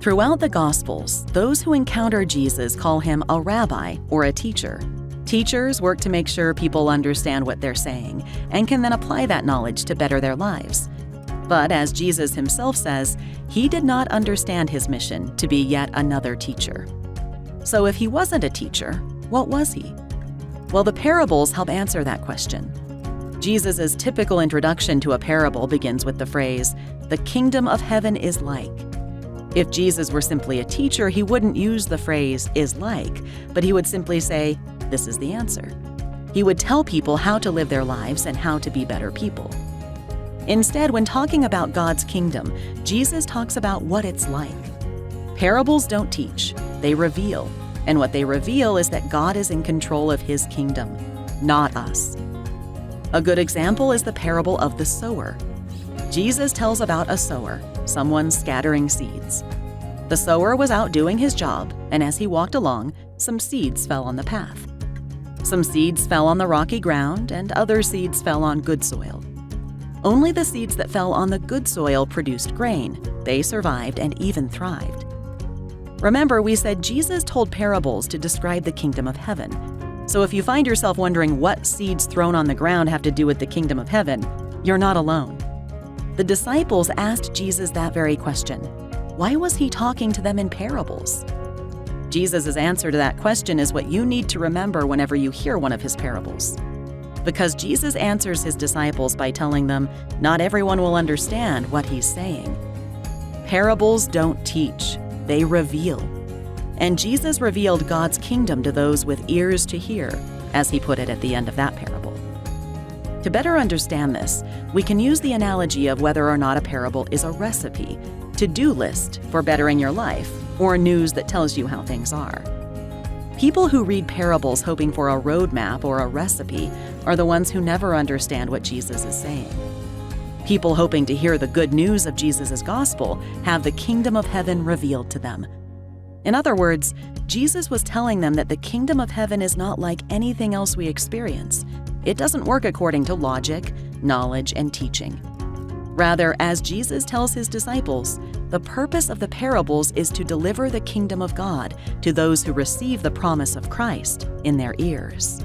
Throughout the Gospels, those who encounter Jesus call him a rabbi or a teacher. Teachers work to make sure people understand what they're saying and can then apply that knowledge to better their lives. But as Jesus himself says, he did not understand his mission to be yet another teacher. So if he wasn't a teacher, what was he? Well, the parables help answer that question. Jesus' typical introduction to a parable begins with the phrase, "The kingdom of heaven is like." If Jesus were simply a teacher, he wouldn't use the phrase "is like," but he would simply say, "This is the answer." He would tell people how to live their lives and how to be better people. Instead, when talking about God's kingdom, Jesus talks about what it's like. Parables don't teach, they reveal. And what they reveal is that God is in control of his kingdom, not us. A good example is the parable of the sower. Jesus tells about a sower, someone scattering seeds. The sower was out doing his job, and as he walked along, some seeds fell on the path. Some seeds fell on the rocky ground, and other seeds fell on good soil. Only the seeds that fell on the good soil produced grain. They survived and even thrived. Remember, we said Jesus told parables to describe the kingdom of heaven. So if you find yourself wondering what seeds thrown on the ground have to do with the kingdom of heaven, you're not alone. The disciples asked Jesus that very question. Why was he talking to them in parables? Jesus' answer to that question is what you need to remember whenever you hear one of his parables. Because Jesus answers his disciples by telling them not everyone will understand what he's saying. Parables don't teach, they reveal. And Jesus revealed God's kingdom to those with ears to hear, as he put it at the end of that parable. To better understand this, we can use the analogy of whether or not a parable is a recipe, to-do list for bettering your life, or news that tells you how things are. People who read parables hoping for a roadmap or a recipe are the ones who never understand what Jesus is saying. People hoping to hear the good news of Jesus' gospel have the kingdom of heaven revealed to them. In other words, Jesus was telling them that the kingdom of heaven is not like anything else we experience. It doesn't work according to logic, knowledge, and teaching. Rather, as Jesus tells his disciples, the purpose of the parables is to deliver the kingdom of God to those who receive the promise of Christ in their ears.